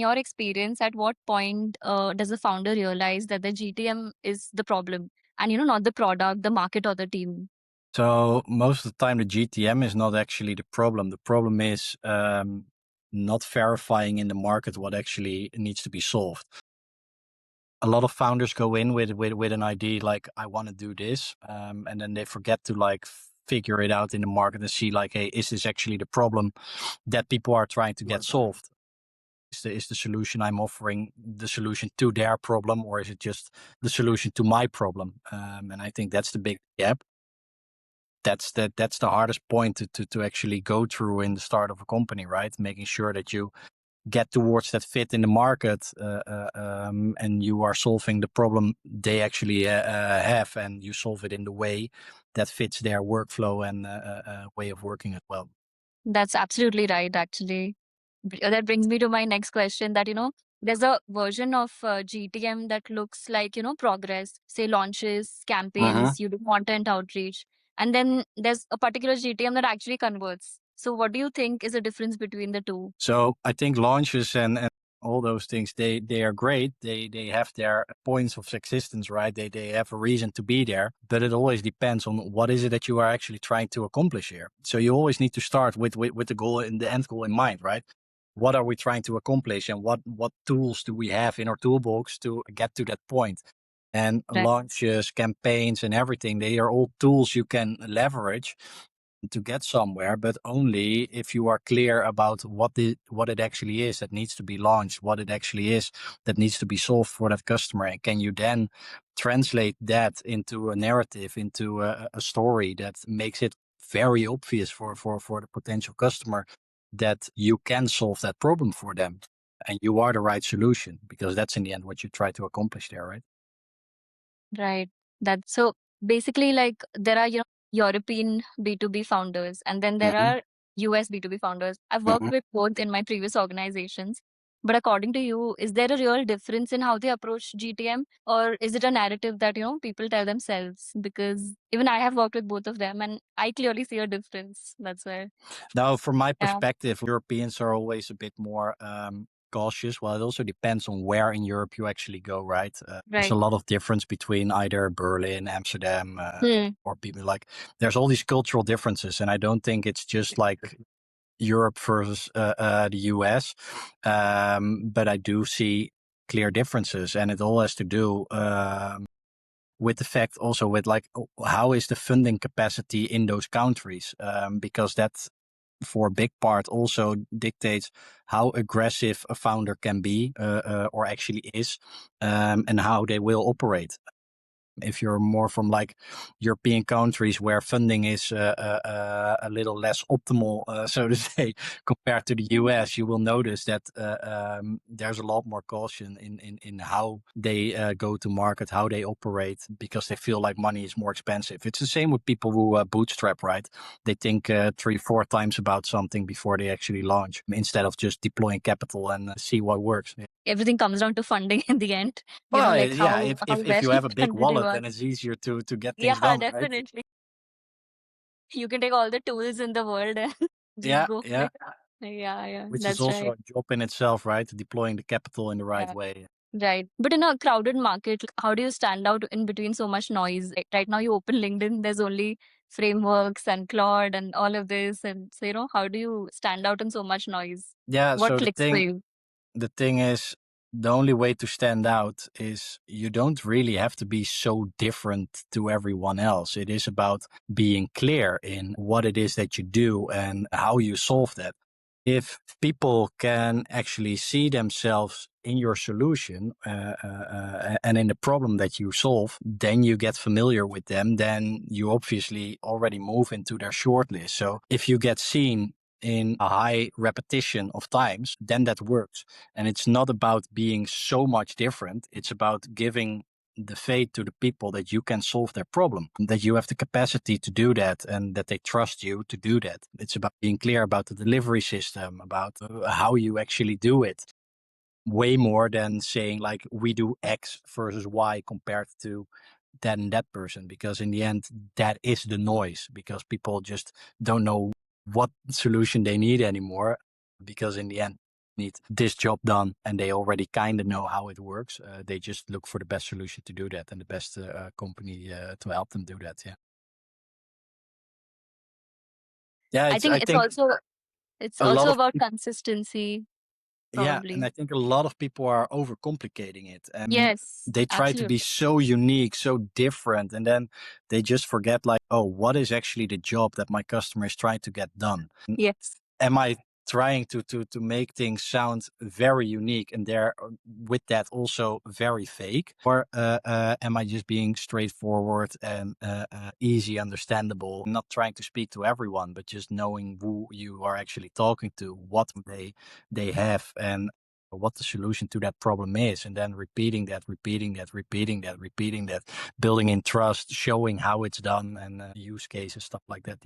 your experience, at what point does the founder realize that the GTM is the problem and, not the product, the market, or the team? So most of the time, the GTM is not actually the problem. The problem is not verifying in the market what actually needs to be solved. A lot of founders go in with an idea like, I want to do this, and then they forget to like figure it out in the market and see like, hey, is this actually the problem that people are trying to get solved? Is the solution I'm offering the solution to their problem, or is it just the solution to my problem? And I think that's the big gap. That's the hardest point to actually go through in the start of a company, right? Making sure that you get towards that fit in the market, and you are solving the problem they actually have, and you solve it in the way that fits their workflow and way of working as well. That's absolutely right, actually. That brings me to my next question that, there's a version of GTM that looks like, progress, say launches, Mhm. campaigns, you do content outreach. And then there's a particular GTM that actually converts. So what do you think is the difference between the two? So I think launches and all those things, they are great. They have their points of existence, right? They have a reason to be there, but it always depends on what is it that you are actually trying to accomplish here. So you always need to start with the goal and the end goal in mind, right? What are we trying to accomplish, and what tools do we have in our toolbox to get to that point? And Right. launches, campaigns, and everything, they are all tools you can leverage to get somewhere, but only if you are clear about what it actually is that needs to be launched, what it actually is that needs to be solved for that customer. And can you then translate that into a narrative, into a story that makes it very obvious for the potential customer that you can solve that problem for them and you are the right solution, because that's in the end what you try to accomplish there, right? Right. That's so basically like there are, European B2B founders and then there Mhm. are US B2B founders. I've worked Mhm. with both in my previous organizations. But according to you, is there a real difference in how they approach GTM, or is it a narrative that, people tell themselves? Because even I have worked with both of them and I clearly see a difference. That's why. Now, from my Yeah. perspective, Europeans are always a bit more cautious. Well, it also depends on where in Europe you actually go, right? There's a Right. lot of difference between either Berlin, Amsterdam, Hmm. or people like, there's all these cultural differences. And I don't think it's just like Europe versus the US. But I do see clear differences, and it all has to do with the fact also with like, how is the funding capacity in those countries? Because that for a big part also dictates how aggressive a founder can be, or actually is, and how they will operate. If you're more from like European countries where funding is a little less optimal, so to say, compared to the US, you will notice that there's a lot more caution in how they go to market, how they operate, because they feel like money is more expensive. It's the same with people who bootstrap, right? They think 3, 4 times about something before they actually launch, instead of just deploying capital and see what works. Everything comes down to funding in the end. Well, Like yeah, how if well you have a big funded you wallet, are. then it's easier to get things Yeah, done, right? definitely. You can take all the tools in the world and just Yeah, go for yeah. it. Yeah, yeah, Which is that's also right. a job in itself, right? Deploying the capital in the right Yeah, way. right. But in a crowded market, how do you stand out in between so much noise? Like, right now, you open LinkedIn, there's only frameworks and Claude and all of this. And so, how do you stand out in so much noise? Yeah. What So clicks for you? the thing is, the only way to stand out is you don't really have to be so different to everyone else. It is about being clear in what it is that you do and how you solve that. If people can actually see themselves in your solution, and in the problem that you solve, then you get familiar with them. Then you obviously already move into their shortlist. So if you get seen in a high repetition of times, then that works. And it's not about being so much different. It's about giving the faith to the people that you can solve their problem, that you have the capacity to do that, and that they trust you to do that. It's about being clear about the delivery system, about how you actually do it, way more than saying like, we do X versus Y compared to that and that person, because in the end, that is the noise, because people just don't know what solution they need anymore, because in the end, need this job done, and they already kind of know how it works. They just look for the best solution to do that and the best company to help them do that. Yeah. Yeah, I think I think it's a lot also of about people, consistency, yeah, and probably. I think a lot of people are overcomplicating it, and Yes, they try to be absolutely. so unique, so different, and then they just forget, like, oh, what is actually the job that my customer is trying to get done? Yes. Am I trying to make things sound very unique and they're with that also very fake, or am I just being straightforward and easy understandable, not trying to speak to everyone, but just knowing who you are actually talking to, what they have, and what the solution to that problem is, and then repeating that, building in trust, showing how it's done, and use cases, stuff like that.